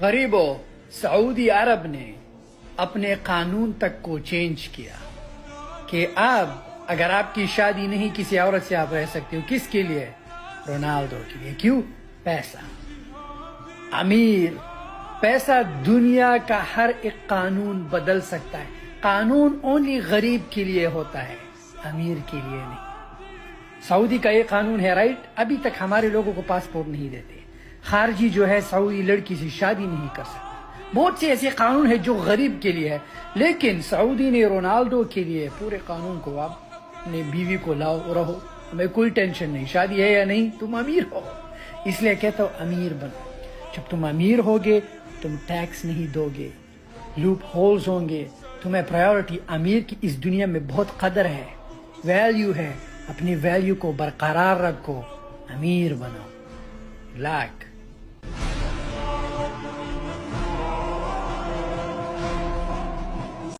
غریبوں، سعودی عرب نے اپنے قانون تک کو چینج کیا کہ اب اگر آپ کی شادی نہیں کسی عورت سے آپ رہ سکتے ہو. کس کے لیے؟ رونالڈو کے لیے. کیوں؟ پیسہ. امیر پیسہ دنیا کا ہر ایک قانون بدل سکتا ہے. قانون اونلی غریب کے لیے ہوتا ہے، امیر کے لیے نہیں. سعودی کا یہ قانون ہے، رائٹ، ابھی تک ہمارے لوگوں کو پاسپورٹ نہیں دیتے. خارجی جو ہے سعودی لڑکی سے شادی نہیں کر سکتا. بہت سے ایسے قانون ہیں جو غریب کے لیے ہے، لیکن سعودی نے رونالڈو کے لیے پورے قانون کو آپ اپنے بیوی کو لاؤ رہو، ہمیں کوئی ٹینشن نہیں، شادی ہے یا نہیں، تم امیر ہو. اس لیے کہتا ہوں امیر بنو. جب تم امیر ہوگے تم ٹیکس نہیں دو گے، لوپ ہولز ہوں گے، تمہیں پرائیورٹی. امیر کی اس دنیا میں بہت قدر ہے، ویلیو ہے. اپنی ویلیو کو برقرار رکھو، امیر بنو. لاکھ